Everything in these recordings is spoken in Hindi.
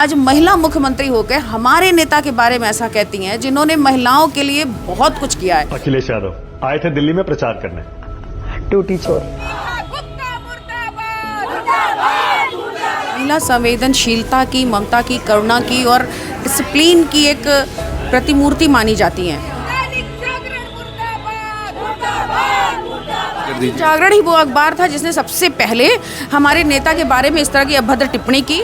आज महिला मुख्यमंत्री होकर हमारे नेता के बारे में ऐसा कहती हैं जिन्होंने महिलाओं के लिए बहुत कुछ किया है। अखिलेश यादव आए थे दिल्ली में प्रचार करने। टूटी चोर। महिला संवेदनशीलता की, ममता की, करुणा की और डिसिप्लिन की एक प्रतिमूर्ति मानी जाती हैं। जागरण ही वो अखबार था जिसने सबसे पहले हमारे नेता के बारे में इस तरह की अभद्र टिप्पणी की।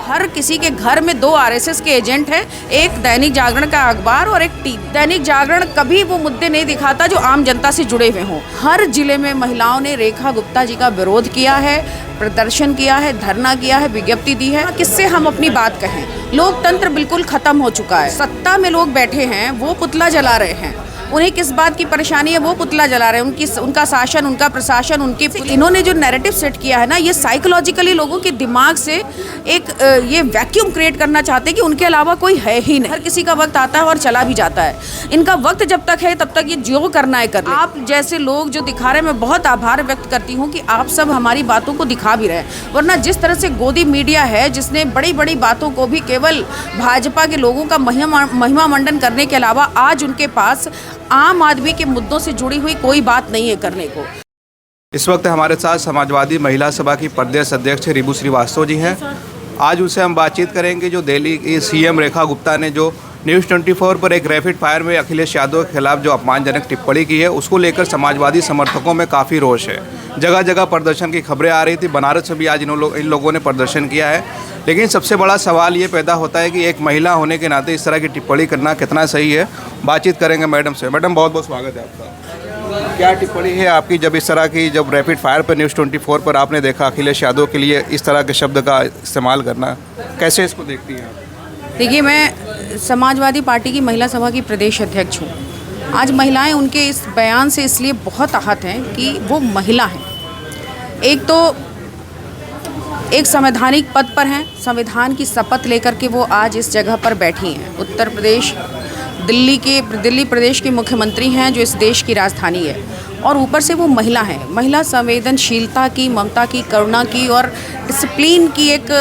हर किसी के घर में 2 आरएसएस के एजेंट हैं, एक दैनिक जागरण का अखबार और एक दैनिक जागरण कभी वो मुद्दे नहीं दिखाता जो आम जनता से जुड़े हुए हों। हर जिले में महिलाओं ने रेखा गुप्ता जी का विरोध किया है, प्रदर्शन किया है, धरना किया है, विज्ञप्ति दी है। किससे हम अपनी बात कहें? लोकतंत्र बिल्कुल खत्म हो चुका है। सत्ता में लोग बैठे हैं, वो पुतला जला रहे हैं। उन्हें किस बात की परेशानी है, वो पुतला जला रहे हैं। उनका शासन, उनका प्रशासन, उनकी इन्होंने जो नैरेटिव सेट किया है ना, ये साइकोलॉजिकली लोगों के दिमाग से एक ये वैक्यूम क्रिएट करना चाहते हैं कि उनके अलावा कोई है ही नहीं। हर किसी का वक्त आता है और चला भी जाता है। इनका वक्त जब तक है तब तक ये जो करना है कर ले। आप जैसे लोग जो दिखा रहे हैं, मैं बहुत आभार व्यक्त करती हूँ कि आप सब हमारी बातों को दिखा भी रहे हैं। वरना जिस तरह से गोदी मीडिया है जिसने बड़ी बड़ी बातों को भी केवल भाजपा के लोगों का महिमा मंडन करने के अलावा आज उनके पास आम आदमी के मुद्दों से जुड़ी हुई कोई बात नहीं है करने को। इस वक्त हमारे साथ समाजवादी महिला सभा की प्रदेश अध्यक्ष रिबू श्रीवास्तव जी हैं। आज उनसे हम बातचीत करेंगे जो दिल्ली की सीएम रेखा गुप्ता ने जो न्यूज़ 24 पर एक रैपिड फायर में अखिलेश यादव के खिलाफ जो अपमानजनक टिप्पणी की है, उसको लेकर समाजवादी समर्थकों में काफ़ी रोष है। जगह जगह प्रदर्शन की खबरें आ रही थी। बनारस में भी आज इन लोगों ने प्रदर्शन किया है। लेकिन सबसे बड़ा सवाल ये पैदा होता है कि एक महिला होने के नाते इस तरह की टिप्पणी करना कितना सही है। बातचीत करेंगे मैडम से। मैडम, बहुत बहुत स्वागत है आपका। क्या टिप्पणी है आपकी जब इस तरह की, जब रैपिड फायर पर न्यूज़ 24 पर आपने देखा अखिलेश यादव के लिए इस तरह के शब्द का इस्तेमाल करना, कैसे इसको देखती हैं आप? देखिए, मैं समाजवादी पार्टी की महिला सभा की प्रदेश अध्यक्ष हूँ। आज महिलाएं उनके इस बयान से इसलिए बहुत आहत हैं कि वो महिला हैं। एक तो एक संवैधानिक पद पर हैं, संविधान की शपथ लेकर के वो आज इस जगह पर बैठी हैं। उत्तर प्रदेश, दिल्ली प्रदेश के मुख्यमंत्री हैं जो इस देश की राजधानी है, और ऊपर से वो महिला हैं। महिला संवेदनशीलता की, ममता की, करुणा की और डिसिप्लिन की एक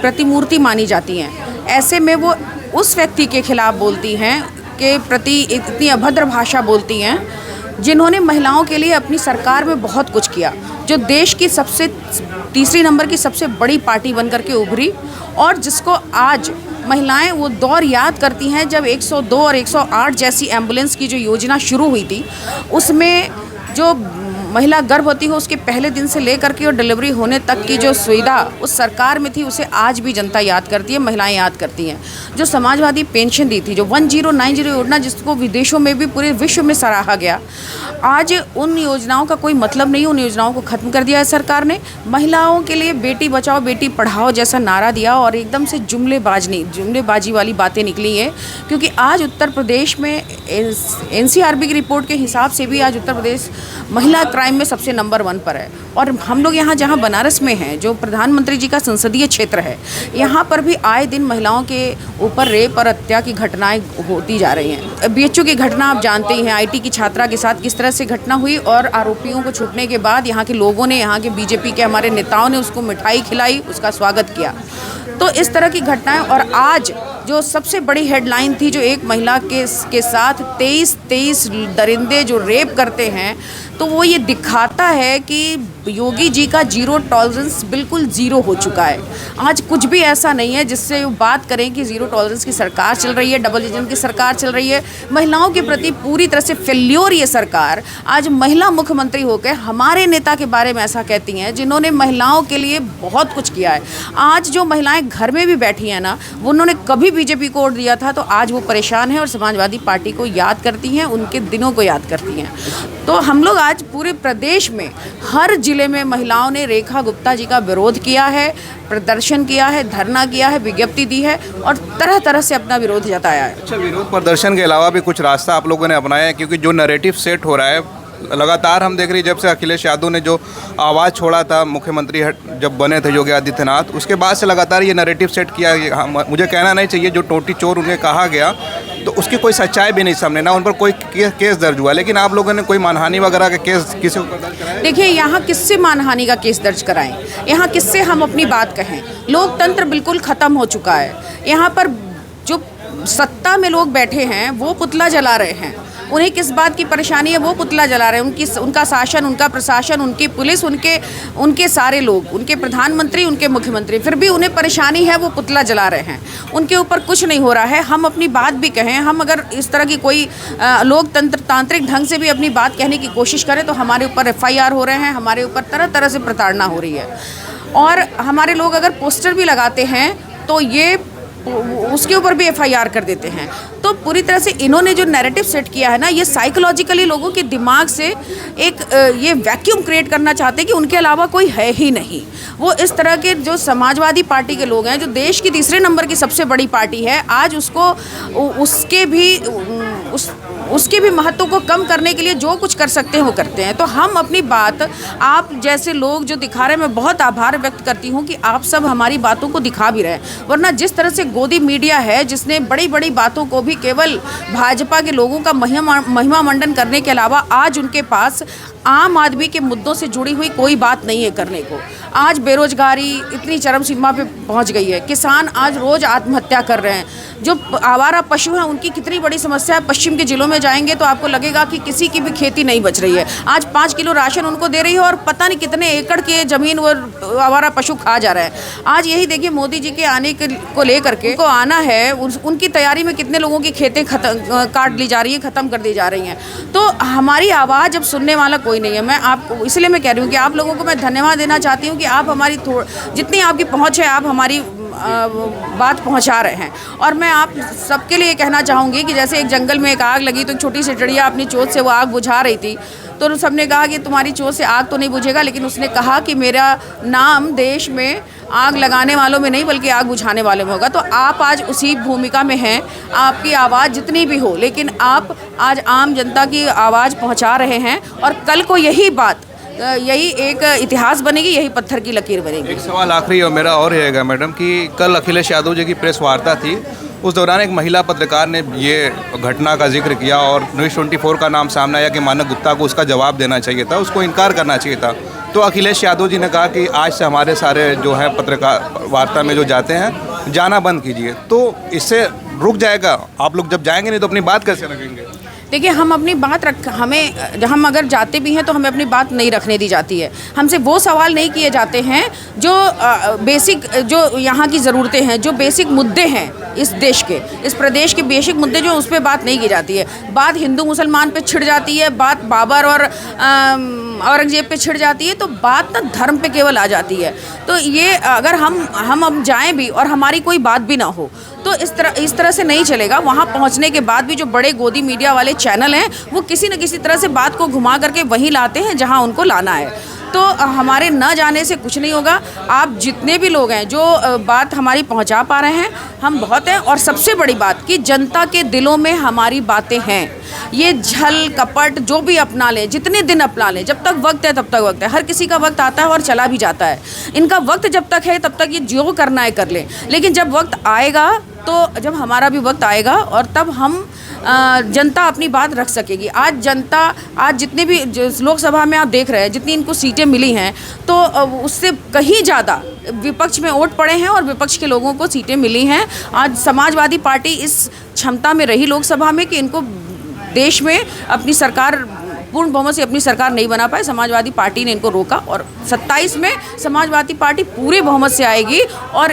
प्रतिमूर्ति मानी जाती हैं। ऐसे में वो उस व्यक्ति के खिलाफ बोलती हैं, के प्रति इतनी अभद्र भाषा बोलती हैं जिन्होंने महिलाओं के लिए अपनी सरकार में बहुत कुछ किया, जो देश की तीसरी नंबर की सबसे बड़ी पार्टी बनकर के उभरी, और जिसको आज महिलाएं वो दौर याद करती हैं जब 102 और 108 जैसी एम्बुलेंस की जो योजना शुरू हुई थी, उसमें जो महिला गर्भवती हो उसके पहले दिन से लेकर के और डिलीवरी होने तक की जो सुविधा उस सरकार में थी, उसे आज भी जनता याद करती है, महिलाएं याद करती हैं। जो समाजवादी पेंशन दी थी, जो 1090 योजना जिसको विदेशों में भी पूरे विश्व में सराहा गया, आज उन योजनाओं का कोई मतलब नहीं। उन योजनाओं को ख़त्म कर दिया है सरकार ने। महिलाओं के लिए बेटी बचाओ बेटी पढ़ाओ जैसा नारा दिया और एकदम से जुमलेबाजी वाली बातें निकली हैं। क्योंकि आज उत्तर प्रदेश में एनसीआरबी की रिपोर्ट के हिसाब से भी आज उत्तर प्रदेश महिला क्राइम में सबसे नंबर 1 पर है। और हम लोग यहाँ जहाँ बनारस में हैं, जो प्रधानमंत्री जी का संसदीय क्षेत्र है, यहाँ पर भी आए दिन महिलाओं के ऊपर रेप और हत्या की घटनाएं होती जा रही हैं। बीएचयू की घटना आप जानते ही हैं, आईटी की छात्रा के साथ किस तरह से घटना हुई, और आरोपियों को छूटने के बाद यहाँ के लोगों ने, यहाँ के बीजेपी के हमारे नेताओं ने उसको मिठाई खिलाई, उसका स्वागत किया। तो इस तरह की घटनाएं, और आज जो सबसे बड़ी हेडलाइन थी, जो एक महिला के साथ 23 दरिंदे जो रेप करते हैं, तो वो ये दिखाता है कि योगी जी का जीरो टॉलरेंस बिल्कुल ज़ीरो हो चुका है। आज कुछ भी ऐसा नहीं है जिससे बात करें कि ज़ीरो टॉलरेंस की सरकार चल रही है, डबल इंजन की सरकार चल रही है। महिलाओं के प्रति पूरी तरह से फेल्योर ये सरकार। आज महिला मुख्यमंत्री होकर हमारे नेता के बारे में ऐसा कहती हैं जिन्होंने महिलाओं के लिए बहुत कुछ किया है। आज जो महिलाएं घर में भी बैठी हैं ना, उन्होंने कभी बीजेपी को वोट दिया था, तो आज वो परेशान है और समाजवादी पार्टी को याद करती हैं, उनके दिनों को याद करती हैं। तो हम लोग आज पूरे प्रदेश में हर जिले में महिलाओं ने रेखा गुप्ता जी का विरोध किया है, प्रदर्शन किया है, धरना किया है, विज्ञप्ति दी है और तरह तरह से अपना विरोध जताया है। अच्छा, विरोध प्रदर्शन के अलावा भी कुछ रास्ता आप लोगों ने अपनाया है? क्योंकि जो नैरेटिव सेट हो रहा है लगातार हम देख रहे हैं, जब से अखिलेश यादव ने जो आवाज़ छोड़ा था मुख्यमंत्री जब बने थे योगी आदित्यनाथ, उसके बाद से लगातार ये नैरेटिव सेट किया। मुझे कहना नहीं चाहिए, जो टोटी चोर उन्हें कहा गया, तो उसकी कोई सच्चाई भी नहीं सामने, ना उन पर कोई केस दर्ज हुआ। लेकिन आप लोगों ने कोई मानहानि वगैरह का केस किसी ऊपर दर्ज कराया? देखिए, यहाँ किससे मानहानि का केस दर्ज कराएं, यहाँ किससे हम अपनी बात कहें। लोकतंत्र बिल्कुल ख़त्म हो चुका है। यहाँ पर जो सत्ता में लोग बैठे हैं वो पुतला जला रहे हैं। उन्हें किस बात की परेशानी है वो पुतला जला रहे हैं। उनका शासन, उनका प्रशासन, उनकी पुलिस, उनके सारे लोग, उनके प्रधानमंत्री, उनके मुख्यमंत्री, फिर भी उन्हें परेशानी है, वो पुतला जला रहे हैं। उनके ऊपर कुछ नहीं हो रहा है। हम अपनी बात भी कहें, हम अगर इस तरह की कोई तांत्रिक ढंग से भी अपनी बात कहने की कोशिश करें तो हमारे ऊपर FIR हो रहे हैं, हमारे ऊपर तरह तरह से प्रताड़ना हो रही है। और हमारे लोग अगर पोस्टर भी लगाते हैं तो ये उसके ऊपर भी FIR कर देते हैं। तो पूरी तरह से इन्होंने जो नैरेटिव सेट किया है ना, ये साइकोलॉजिकली लोगों के दिमाग से एक ये वैक्यूम क्रिएट करना चाहते हैं कि उनके अलावा कोई है ही नहीं। वो इस तरह के जो समाजवादी पार्टी के लोग हैं, जो देश की तीसरे नंबर की सबसे बड़ी पार्टी है, आज उसके भी महत्व को कम करने के लिए जो कुछ कर सकते हैं वो करते हैं। तो हम अपनी बात, आप जैसे लोग जो दिखा रहे हैं, मैं बहुत आभार व्यक्त करती हूँ कि आप सब हमारी बातों को दिखा भी रहे हैं। वरना जिस तरह से गोदी मीडिया है, जिसने बड़ी बड़ी बातों को भी केवल भाजपा के लोगों का महिमा मंडन करने के अलावा आज उनके पास आम आदमी के मुद्दों से जुड़ी हुई कोई बात नहीं है करने को। आज बेरोजगारी इतनी चरम सीमा पे पहुंच गई है, किसान आज रोज़ आत्महत्या कर रहे हैं, जो आवारा पशु हैं उनकी कितनी बड़ी समस्या है। पश्चिम के ज़िलों में जाएंगे तो आपको लगेगा कि किसी की भी खेती नहीं बच रही है। आज 5 किलो राशन उनको दे रही है और पता नहीं कितने एकड़ के ज़मीन वो आवारा पशु खा जा रहे हैं। आज यही देखिए, मोदी जी के आने को लेकर के को आना है, उनकी तैयारी में कितने लोगों की खेतें काट ली जा रही हैं, ख़त्म कर दी जा रही हैं। तो हमारी आवाज़ अब सुनने वाला कोई नहीं है। मैं आपको इसलिए मैं कह रही हूँ कि आप लोगों को मैं धन्यवाद देना चाहती हूँ कि आप हमारी जितनी आपकी पहुँच है, आप हमारी बात पहुंचा रहे हैं। और मैं आप सबके लिए कहना चाहूँगी कि जैसे एक जंगल में एक आग लगी तो एक छोटी सी चिड़िया अपनी चोंच से वो आग बुझा रही थी, तो सबने कहा कि तुम्हारी चोंच से आग तो नहीं बुझेगा, लेकिन उसने कहा कि मेरा नाम देश में आग लगाने वालों में नहीं बल्कि आग बुझाने वालों में होगा। तो आप आज उसी भूमिका में हैं। आपकी आवाज़ जितनी भी हो, लेकिन आप आज आम जनता की आवाज़ पहुंचा रहे हैं और कल को यही एक इतिहास बनेगी, यही पत्थर की लकीर बनेगी। एक सवाल आखिरी और मेरा और रहेगा मैडम कि कल अखिलेश यादव जी की प्रेस वार्ता थी, उस दौरान एक महिला पत्रकार ने ये घटना का जिक्र किया और न्यूज़ 24 का नाम सामने आया कि मानक गुप्ता को उसका जवाब देना चाहिए था, उसको इनकार करना चाहिए था। तो अखिलेश यादव जी ने कहा कि आज से हमारे सारे जो है पत्रकार वार्ता में जो जाते हैं जाना बंद कीजिए। तो इससे रुक जाएगा? आप लोग जब जाएंगे नहीं तो अपनी बात कैसे रखेंगे? देखिए, हम अपनी बात हम अगर जाते भी हैं तो हमें अपनी बात नहीं रखने दी जाती है। हमसे वो सवाल नहीं किए जाते हैं जो बेसिक, जो यहाँ की ज़रूरतें हैं, जो बेसिक मुद्दे हैं इस देश के, इस प्रदेश के बेसिक मुद्दे जो उस पर बात नहीं की जाती है। बात हिंदू मुसलमान पे छिड़ जाती है, बात बाबर और औरंगजेब पे छिड़ जाती है, तो बात ना धर्म पे केवल आ जाती है। तो ये अगर हम अब जाएं भी और हमारी कोई बात भी ना हो तो इस तरह से नहीं चलेगा। वहाँ पहुँचने के बाद भी जो बड़े गोदी मीडिया वाले चैनल हैं वो किसी न किसी तरह से बात को घुमा करके वहीं लाते हैं जहाँ उनको लाना है। तो हमारे न जाने से कुछ नहीं होगा। आप जितने भी लोग हैं जो बात हमारी पहुंचा पा रहे हैं, हम बहुत हैं। और सबसे बड़ी बात कि जनता के दिलों में हमारी बातें हैं। ये छल कपट जो भी अपना लें, जितने दिन अपना लें, जब तक वक्त है तब तक वक्त है। हर किसी का वक्त आता है और चला भी जाता है। इनका वक्त जब तक है तब तक ये जो करना है कर लें, लेकिन जब वक्त आएगा, तो जब हमारा भी वक्त आएगा और तब हम जनता अपनी बात रख सकेगी। आज जितने भी लोकसभा में आप देख रहे हैं, जितनी इनको सीटें मिली हैं, तो उससे कहीं ज़्यादा विपक्ष में वोट पड़े हैं और विपक्ष के लोगों को सीटें मिली हैं। आज समाजवादी पार्टी इस क्षमता में रही लोकसभा में कि इनको देश में अपनी सरकार, पूर्ण बहुमत से अपनी सरकार नहीं बना पाए। समाजवादी पार्टी ने इनको रोका और 27 में समाजवादी पार्टी पूरे बहुमत से आएगी और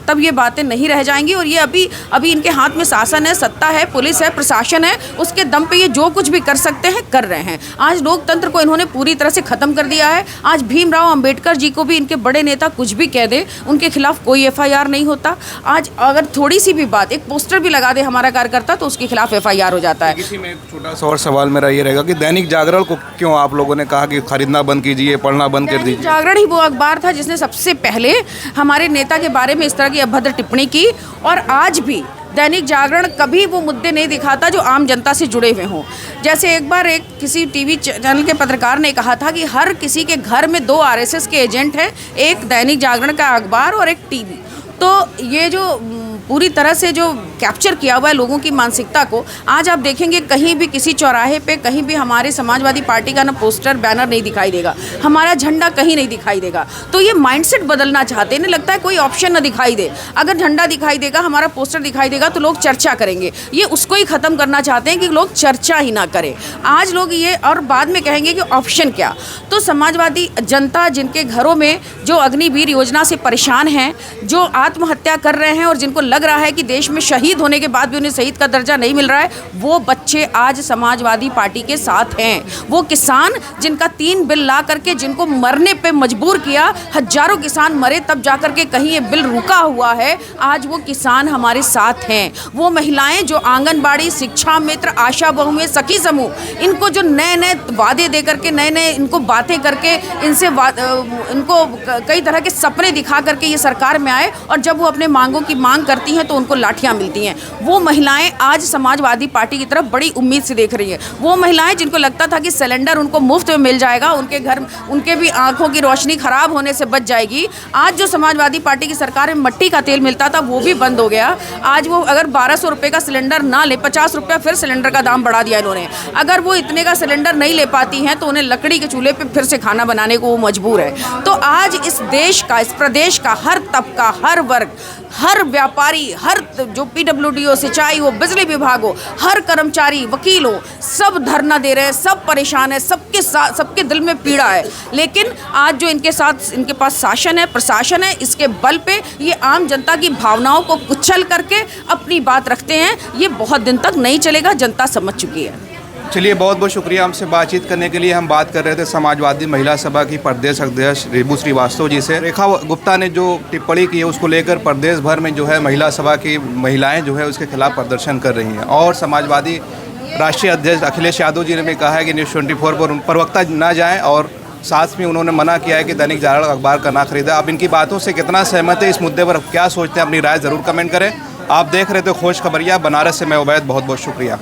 तब ये बातें नहीं रह जाएंगी। और ये अभी इनके हाथ में शासन है, सत्ता है, पुलिस है, प्रशासन है, उसके दम पे ये जो कुछ भी कर सकते हैं कर रहे हैं। आज लोकतंत्र को इन्होंने पूरी तरह से ख़त्म कर दिया है। आज भीमराव अंबेडकर जी को भी इनके बड़े नेता कुछ भी कह दे, उनके खिलाफ कोई FIR नहीं होता। आज अगर थोड़ी सी भी बात, एक पोस्टर भी लगा दे हमारा कार्यकर्ता, तो उसके खिलाफ FIR हो जाता है। इसी में एक छोटा सा और सवाल मेरा ये रहेगा कि दैनिक जागरण को क्यों आप लोगों ने कहा कि खरीदना बंद कीजिए, पढ़ना बंद कर दीजिए? दैनिक जागरण ही वो अखबार था जिसने सबसे पहले हमारे नेता के बारे में इस तरह की अभद्र टिप्पणी की। और आज भी दैनिक जागरण कभी वो मुद्दे नहीं दिखाता जो आम जनता से जुड़े हुए हों। जैसे एक बार किसी टीवी चैनल के पत्रकार ने कहा था कि हर किसी के घर में 2 RSS के एजेंट हैं, एक दैनिक जागरण का अखबार और एक टीवी। तो ये जो पूरी तरह से जो कैप्चर किया हुआ है लोगों की मानसिकता को। आज आप देखेंगे कहीं भी किसी चौराहे पे कहीं भी हमारे समाजवादी पार्टी का ना पोस्टर बैनर नहीं दिखाई देगा, हमारा झंडा कहीं नहीं दिखाई देगा। तो ये माइंडसेट बदलना चाहते हैं, इन्हें लगता है कोई ऑप्शन ना दिखाई दे, अगर झंडा दिखाई देगा, हमारा पोस्टर दिखाई देगा तो लोग चर्चा करेंगे। ये उसको ही ख़त्म करना चाहते हैं कि लोग चर्चा ही ना करें। आज लोग ये और बाद में कहेंगे कि ऑप्शन क्या। तो समाजवादी जनता जिनके घरों में जो अग्निवीर योजना से परेशान हैं, जो आत्महत्या कर रहे हैं और जिनको लग रहा है कि देश में शहीद होने के बाद भी उन्हें शहीद का दर्जा नहीं मिल रहा है, वो बच्चे आज समाजवादी पार्टी के साथ हैं। वो किसान जिनका 3 बिल ला करके जिनको मरने पे मजबूर किया, हजारों किसान मरे तब जाकर के कहीं ये बिल रुका हुआ है, आज वो किसान हमारे साथ हैं। वो महिलाएं जो आंगनबाड़ी, शिक्षा मित्र, आशा बहुएं, सखी समूह, इनको जो नए नए वादे दे करके नए नए इनको बातें करके इनसे इनको कई तरह के सपने दिखा करके ये सरकार में आए और जब वो अपने मांगों की मांग करती हैं तो उनको लाठियां मिलती हैं। वो महिलाएं आज समाजवादी पार्टी की तरफ बड़ी उम्मीद से देख रही हैं। वो महिलाएं जिनको लगता था कि सिलेंडर उनको मुफ्त में मिल जाएगा, उनके घर उनके भी आंखों की रोशनी खराब होने से बच जाएगी। आज जो समाजवादी पार्टी की सरकार में मट्टी का तेल मिलता था वो भी बंद हो गया। आज वो अगर 1200 रुपये का सिलेंडर ना ले, 50 रुपया फिर सिलेंडर का दाम बढ़ा दिया इन्होंने। अगर वो इतने का सिलेंडर नहीं ले पाती हैं तो उन्हें लकड़ी के चूल्हे पे फिर से खाना बनाने को वो मजबूर है। तो आज इस देश का, इस प्रदेश का हर तबका, हर वर्ग, हर व्यापारी, हर जो PWD हो, सिंचाई हो, बिजली विभाग हो, हर कर्मचारी, वकील हो, सब धरना दे रहे हैं, सब परेशान है, सबके साथ, सबके दिल में पीड़ा है। लेकिन आज जो इनके साथ इनके पास शासन है, प्रशासन है, इसके बल पे ये आम जनता की भावनाओं को कुचल करके अपनी बात रखते हैं। ये बहुत दिन तक नहीं चलेगा, जनता समझ चुकी है। चलिए, बहुत बहुत शुक्रिया हमसे बातचीत करने के लिए। हम बात कर रहे थे समाजवादी महिला सभा की प्रदेश अध्यक्ष रिबू श्रीवास्तव जी से। रेखा गुप्ता ने जो टिप्पणी की है उसको लेकर प्रदेश भर में जो है महिला सभा की महिलाएं जो है उसके खिलाफ प्रदर्शन कर रही हैं और समाजवादी राष्ट्रीय अध्यक्ष अखिलेश यादव जी ने भी कहा है कि न्यूज़ 24 पर प्रवक्ता ना जाएँ और साथ में उन्होंने मना किया है कि दैनिक जागरण अखबार का ना खरीदा। आप इनकी बातों से कितना सहमत है, इस मुद्दे पर क्या सोचते हैं, अपनी राय ज़रूर कमेंट करें। आप देख रहे थे खोज खबरिया बनारस से, मैं उबैद, बहुत बहुत शुक्रिया।